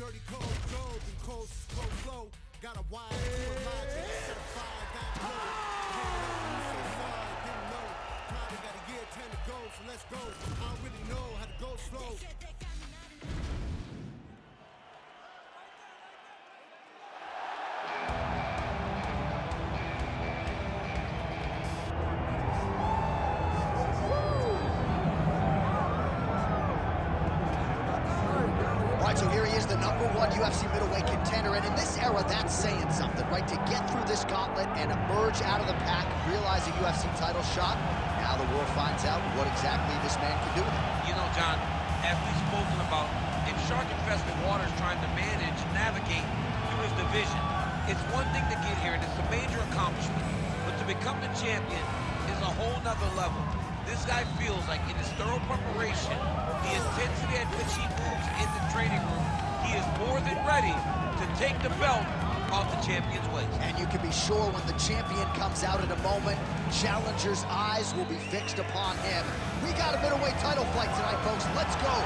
dirty cold gold and cold flow. Got a wire to a logic, set a fire down low. Hold up, you say sorry, didn't know. Probably got a year 10 to go, so let's go. I don't really know how to go slow. So here he is, the #1 UFC middleweight contender, and in this era, that's saying something, right? To get through this gauntlet and emerge out of the pack, realize a UFC title shot, now the world finds out what exactly this man can do with it. You know, John, as we've spoken about, in shark-infested waters trying to manage, navigate through his division, it's one thing to get here, and it's a major accomplishment, but to become the champion is a whole nother level. This guy feels like in his thorough preparation, the intensity at which he moves in the training room, he is more than ready to take the belt off the champion's waist. And you can be sure when the champion comes out in a moment, challengers' eyes will be fixed upon him. We got a middleweight title fight tonight, folks. Let's go.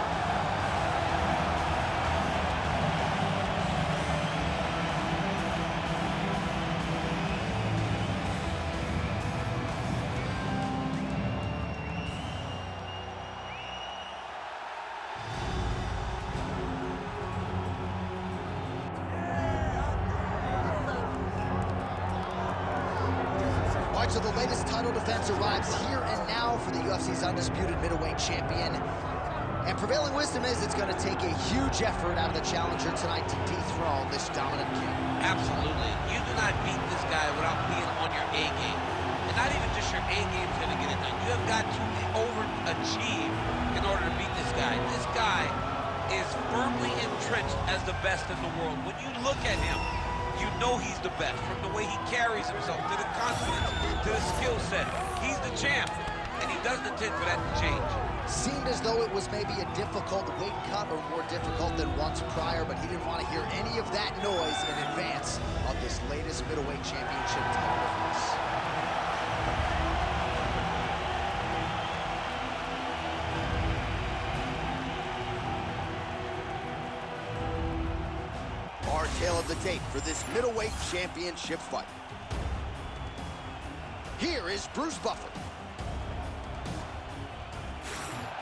So the latest title defense arrives here and now for the UFC's undisputed middleweight champion. And prevailing wisdom is it's going to take a huge effort out of the challenger tonight to dethrone this dominant king. Absolutely. You do not beat this guy without being on your A game. And not even just your A game is going to get it done. You have got to overachieve in order to beat this guy. This guy is firmly entrenched as the best in the world. When you look at him, you know he's the best, from the way he carries himself, to the confidence, to the skill set. He's the champ, and he doesn't intend for that to change. Seemed as though it was maybe a difficult weight cut, or more difficult than once prior, but he didn't want to hear any of that noise in advance of this latest middleweight championship title defense. Our tale of the tape for this middleweight championship fight. Here is Bruce Buffer.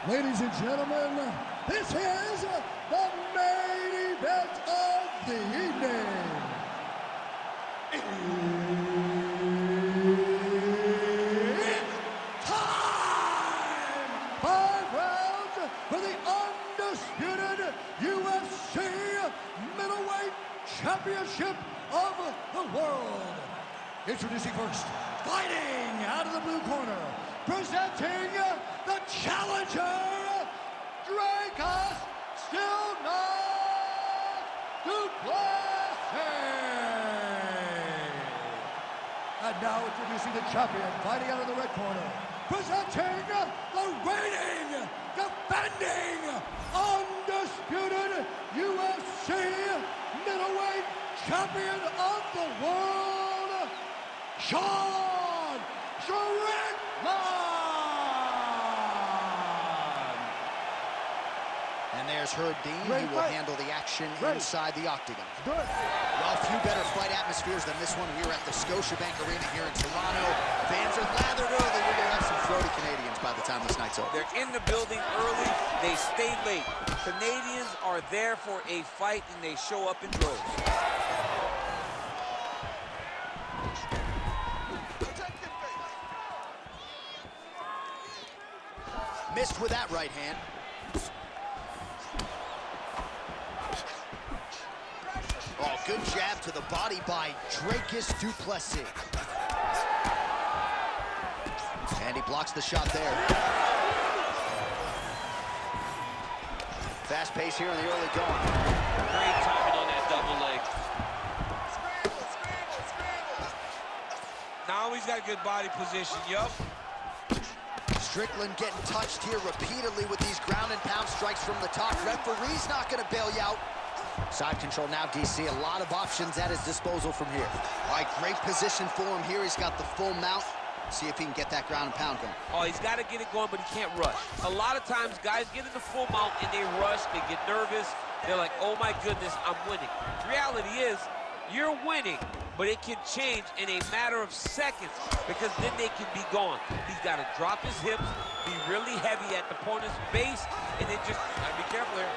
Ladies and gentlemen, this is the main event of the evening. It's time! 5 rounds for the undisputed UFC middleweight championship of the world. Introducing first, fighting out of the blue corner, presenting the challenger, Dricus Du Plessis. And now introducing the champion, fighting out of the red corner, presenting the reigning, defending, undisputed UFC middleweight champion of the world, SeanStrickland. And there's Herb Dean, who will handle the action inside the octagon. Good. Well, few better fight atmospheres than this one. We're at the Scotiabank Arena here in Toronto. Fans are lathered early. We're going to have some throaty Canadians by the time this night's over. They're in the building early. They stay late. Canadians are there for a fight, and they show up in droves. Missed with that right hand. Oh, good jab to the body by Dricus Du Plessis. And he blocks the shot there. Fast pace here in the early going. Great timing on that double leg. Now he's got good body position, yup. Strickland getting touched here repeatedly with these ground and pound strikes from the top. Referee's not going to bail you out. Side control now, DC. A lot of options at his disposal from here. All right, great position for him here. He's got the full mount. See if he can get that ground and pound going. Oh, he's got to get it going, but he can't rush. A lot of times, guys get in the full mount and they rush, they get nervous. They're like, oh my goodness, I'm winning. The reality is, you're winning, but it can change in a matter of seconds because then they can be gone. He's got to drop his hips, be really heavy at the opponent's base, and then just be careful here.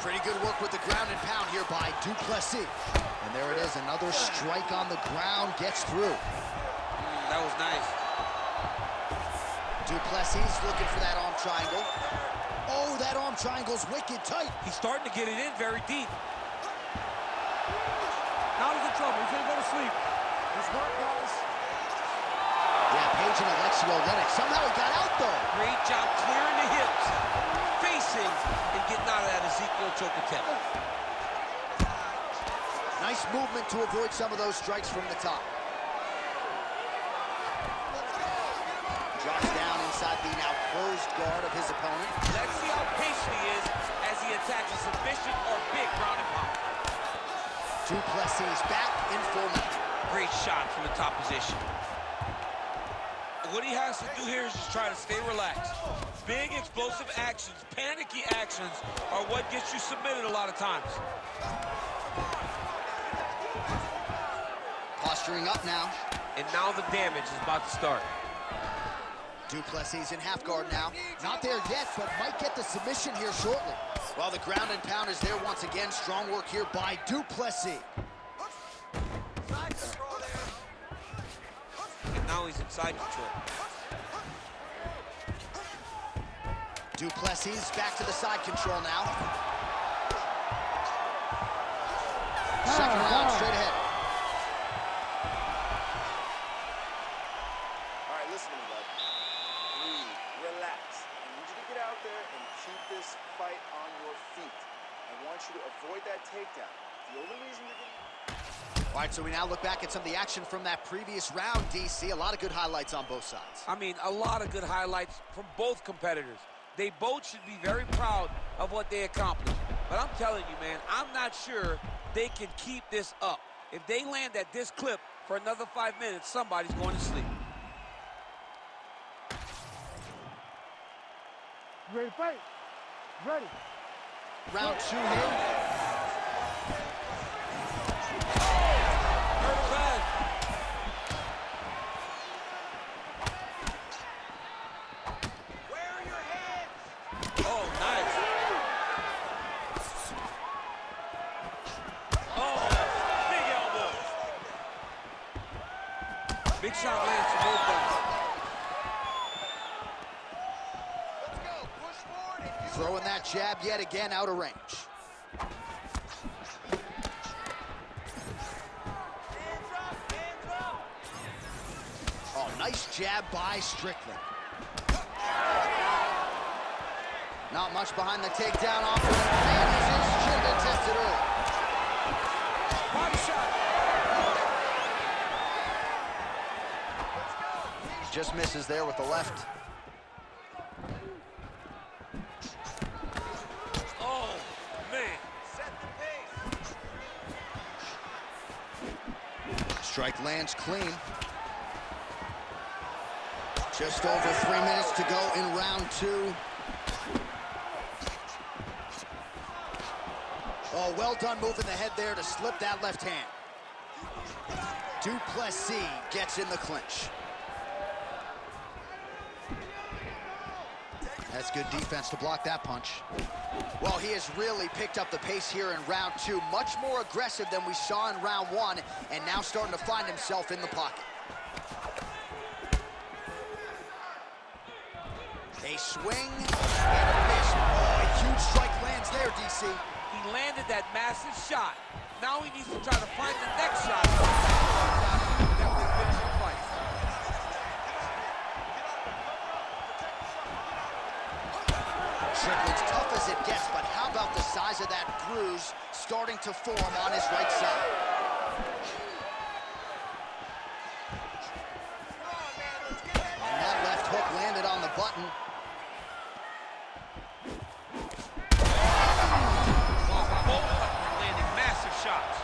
Pretty good work with the ground and pound here by Du Plessis. And there it is, another strike on the ground, gets through. That was nice. Du Plessis looking for that arm triangle. Oh, that arm triangle's wicked tight. He's starting to get it in very deep. Now he's in trouble. He's gonna go to sleep. He's hurt, guys. Yeah, Page and Alexio Lennox. Somehow he got out, though. Great job clearing the hips, facing, and getting out of that Ezekiel choke attempt. Nice movement to avoid some of those strikes from the top. Drops down inside the now closed guard of his opponent. Let's see how patient he is as he attacks a submission or big ground and pound. Du Plessis back in full mount. Great shot from the top position. What he has to do here is just try to stay relaxed. Big explosive actions, panicky actions are what gets you submitted a lot of times. Posturing up now. And now the damage is about to start. Du Plessis in half guard now. Not there yet, but might get the submission here shortly. Well, the ground and pound is there once again. Strong work here by Du Plessis. And now he's in side control. Du Plessis back to the side control now. Second round straight ahead. All right, listen to me, bud. Breathe, relax. I need you to get out there and keep this fight on your feet. I want you to avoid that takedown. The only reason you're getting... All right, so we now look back at some of the action from that previous round, DC. A lot of good highlights on both sides. I mean, a lot of good highlights from both competitors. They both should be very proud of what they accomplished. But I'm telling you, man, I'm not sure they can keep this up. If they land at this clip for another 5 minutes, somebody's going to sleep. Ready to fight? Ready. Round two here. Oh, nice. Oh, big elbow. Big shot lands for both guys. Throwing that jab yet again out of range. Oh, nice jab by Strickland. Not much behind the takedown offer. And he's in. Should have been tested early. Body shot. Just misses there with the left. Oh, man. Strike lands clean. Just over 3 minutes to go in round two. Oh, well done moving the head there to slip that left hand. Du Plessis gets in the clinch. That's good defense to block that punch. Well, he has really picked up the pace here in round two. Much more aggressive than we saw in round one, and now starting to find himself in the pocket. A swing and a miss. Oh, a huge strike lands there, DC. He landed that massive shot. Now he needs to try to find the next shot. Definitely finish the fight. Strickland's tough as it gets, but how about the size of that bruise starting to form on his right side? And that left hook landed on the button. Landing massive shots.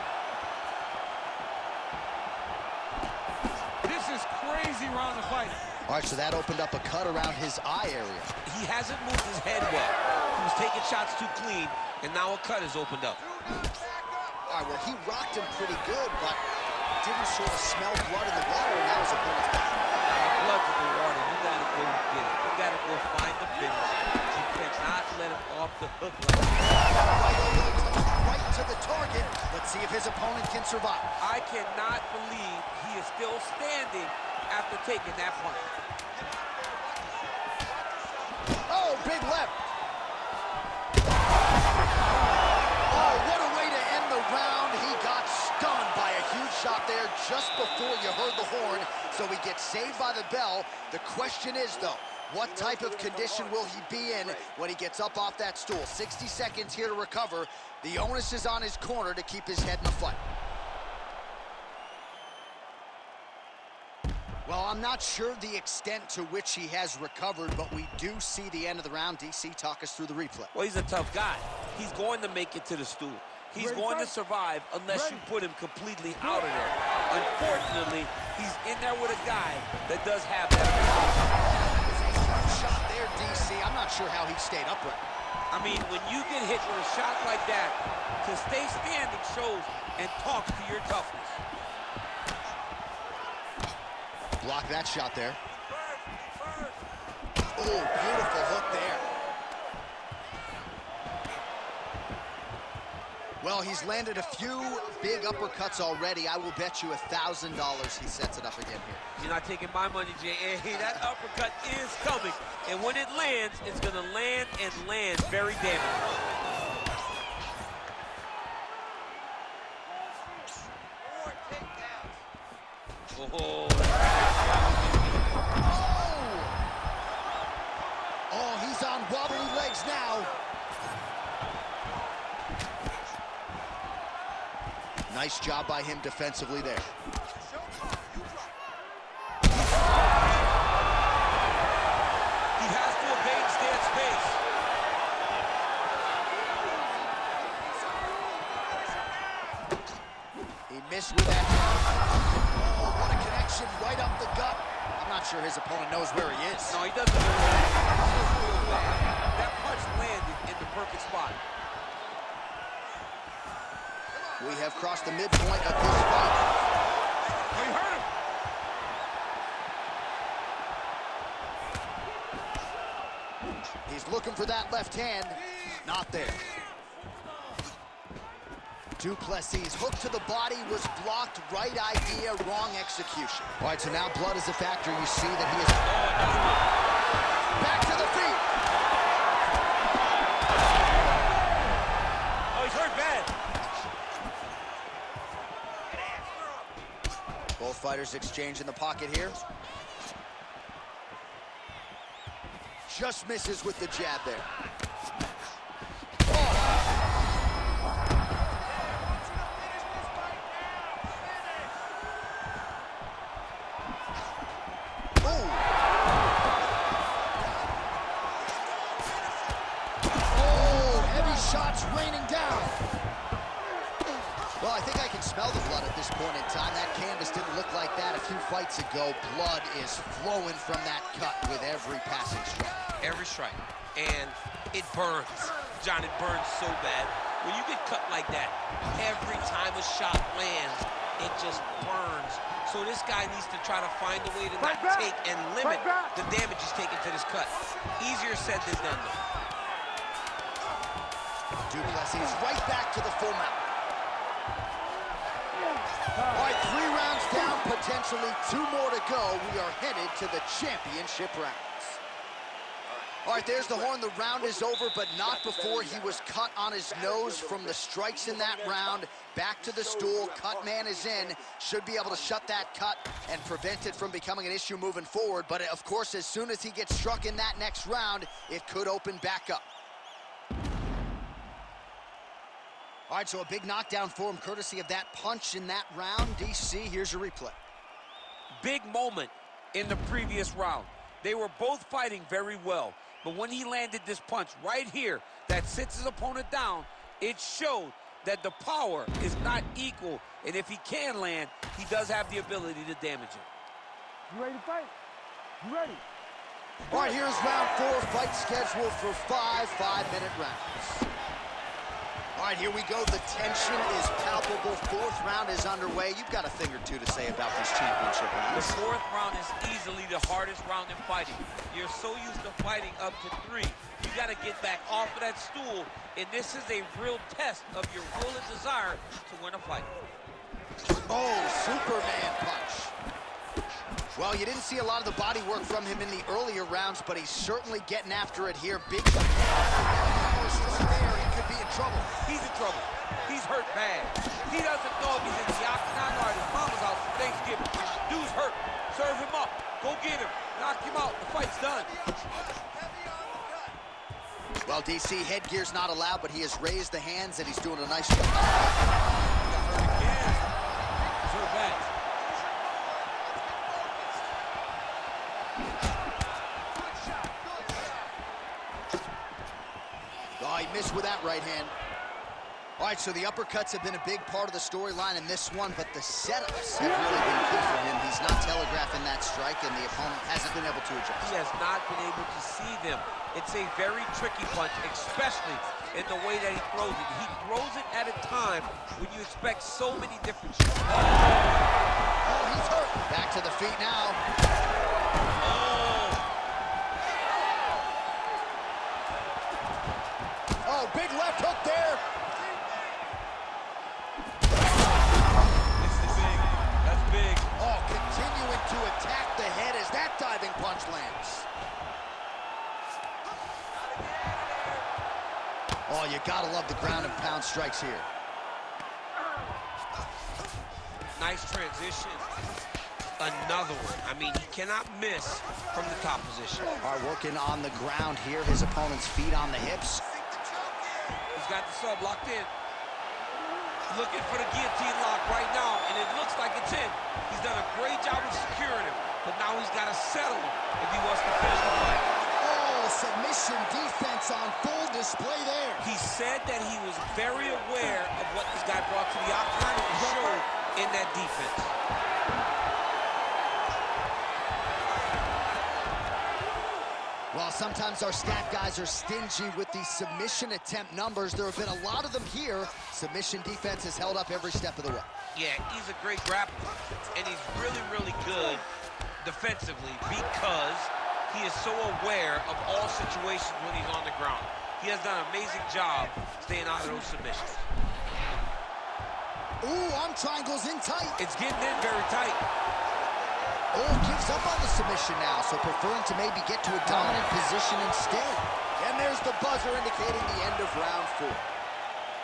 This is crazy round of fight. All right, so that opened up a cut around his eye area. He hasn't moved his head well. He was taking shots too clean, and now a cut has opened up. All right, well, he rocked him pretty good, but didn't sort of smell blood in the water, and now his opponent's back. Blood's in the water. You gotta go get it. You gotta go find the finish. You cannot let him off the hook like that. Right to the target. Let's see if his opponent can survive. I cannot believe he is still standing after taking that punch. Oh, big left. Oh, what a way to end the round. He got stunned by a huge shot there just before you heard the horn, so he gets saved by the bell. The question is, though, what type of condition will he be in when he gets up off that stool? 60 seconds here to recover. The onus is on his corner to keep his head in the fight. Well, I'm not sure the extent to which he has recovered, but we do see the end of the round. DC, talk us through the replay. Well, he's a tough guy. He's going to make it to the stool. He's going to survive unless you put him completely out of there. Unfortunately, he's in there with a guy that does have that. Shot there, DC. I'm not sure how he stayed upright. I mean, when you get hit with a shot like that, to stay standing shows and talks to your toughness. Block that shot there. Oh, beautiful hook there. Well, he's landed a few big uppercuts already. I will bet you $1,000 he sets it up again here. You're not taking my money, Jay. Hey, that uppercut is coming. And when it lands, it's going to land and land very damaging. Oh, he's on wobbly legs now. Nice job by him defensively there. He has to evade and stay at space. He missed with that. Oh, what a connection right up the gut. I'm not sure his opponent knows where he is. No, he doesn't know where he is. That punch landed in the perfect spot. We have crossed the midpoint of this fight. Oh, he hurt him. He's looking for that left hand. Not there. Du Plessis' hook to the body was blocked. Right idea, wrong execution. All right, so now blood is a factor. You see that he is back to the feet. Oh, he's hurt bad. Both fighters exchange in the pocket here. Just misses with the jab there. Shots raining down. Well, I think I can smell the blood at this point in time. That canvas didn't look like that a few fights ago. Blood is flowing from that cut with every passing strike. Every strike. And it burns. John, it burns so bad. When you get cut like that, every time a shot lands, it just burns. So this guy needs to try to find a way to not take and limit the damage he's taking to this cut. Easier said than done, though. Du Plessis right back to the full mount. All right, 3 rounds down, potentially 2 more to go. We are headed to the championship rounds. All right, there's the horn. The round is over, but not before he was cut on his nose from the strikes in that round. Back to the stool. Cut man is in. Should be able to shut that cut and prevent it from becoming an issue moving forward. But, of course, as soon as he gets struck in that next round, it could open back up. All right, so a big knockdown for him, courtesy of that punch in that round. DC, here's your replay. Big moment in the previous round. They were both fighting very well, but when he landed this punch right here that sits his opponent down, it showed that the power is not equal, and if he can land, he does have the ability to damage him. You ready to fight? You ready? All right, here's round 4, fight scheduled for 5 5-minute rounds. All right, here we go. The tension is palpable. 4th round is underway. You've got a thing or two to say about these championship rounds. The 4th round is easily the hardest round in fighting. You're so used to fighting up to 3. You got to get back off of that stool, and this is a real test of your will and desire to win a fight. Oh, Superman punch. Well, you didn't see a lot of the body work from him in the earlier rounds, but he's certainly getting after it here. Big there. He could be in trouble. He's in trouble. He's hurt bad. He doesn't know if he's in the octagon or at his mama's house for Thanksgiving. Dude's hurt. Serve him up. Go get him. Knock him out. The fight's done. Well, DC, headgear's not allowed, but he has raised the hands, and he's doing a nice job. Oh, he missed with that right hand. All right, so the uppercuts have been a big part of the storyline in this one, but the setups have really been key for him. He's not telegraphing that strike, and the opponent hasn't been able to adjust. He has not been able to see them. It's a very tricky punch, especially in the way that he throws it. He throws it at a time when you expect so many different shots. Oh, he's hurt. Back to the feet now. Oh, big left hook there. This is big. That's big. Oh, continuing to attack the head as that diving punch lands. Oh, you gotta love the ground and pound strikes here. Nice transition. Another one. I mean, he cannot miss from the top position. All right, working on the ground here. His opponent's feet on the hips. He's got the sub locked in. Looking for the guillotine lock right now, and it looks like it's in. He's done a great job of securing him, but now he's got to settle him if he wants to finish the fight. Oh, submission defense on full display there. He said that he was very aware of what this guy brought to the octagon, and it showed in that defense. Well, sometimes our stat guys are stingy with the submission attempt numbers. There have been a lot of them here. Submission defense has held up every step of the way. Yeah, he's a great grappler, and he's really, really good defensively because he is so aware of all situations when he's on the ground. He has done an amazing job staying out of those submissions. Ooh, arm triangles in tight. It's getting in very tight. Oh, gives up on the submission now, so preferring to maybe get to a dominant position instead. And there's the buzzer indicating the end of round 4.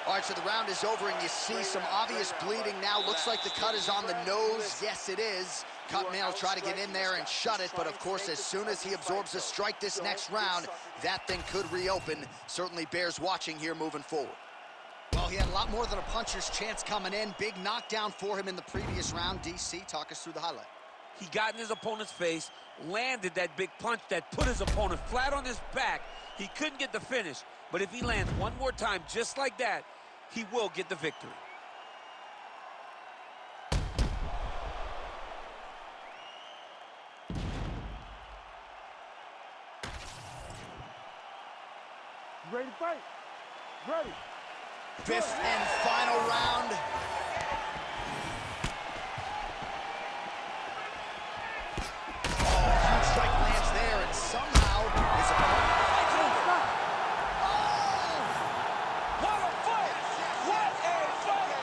All right, so the round is over, and you see some obvious bleeding now. Looks like the cut is on the nose. Yes, it is. Cutman will try to get in there and shut it, but of course, as soon as he absorbs a strike this next round, that thing could reopen. Certainly bears watching here moving forward. Well, he had a lot more than a puncher's chance coming in. Big knockdown for him in the previous round. DC, talk us through the highlight. He got in his opponent's face, landed that big punch that put his opponent flat on his back. He couldn't get the finish, but if he lands one more time just like that, he will get the victory. Ready to fight? Ready. 5th and final round. Strike lands there, and somehow his opponent... Oh! What a fight! What a fight!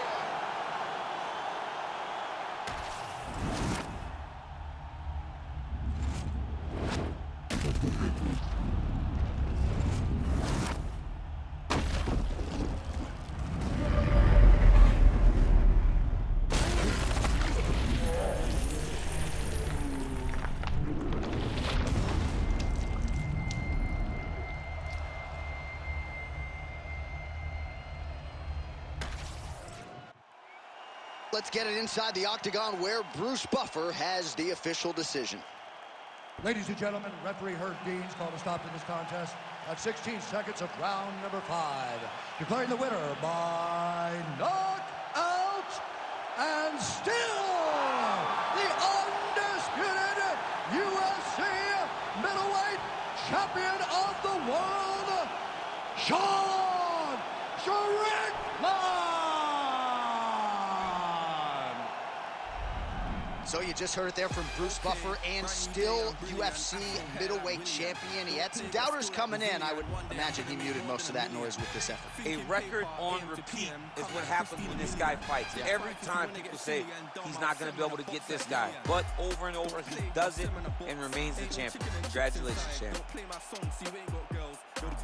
Let's get it inside the octagon where Bruce Buffer has the official decision. Ladies and gentlemen, referee Herb Deans called a stop to this contest at 16 seconds of round number 5. Declaring the winner by knockout and still the undisputed UFC So you just heard it there from Bruce Buffer, and still UFC middleweight champion. He had some doubters coming in. I would imagine he muted most of that noise with this effort. A record on repeat is what happens when this guy fights. Yeah. Every time people say he's not going to be able to get this guy, but over and over he does it and remains the champion. Congratulations, champ.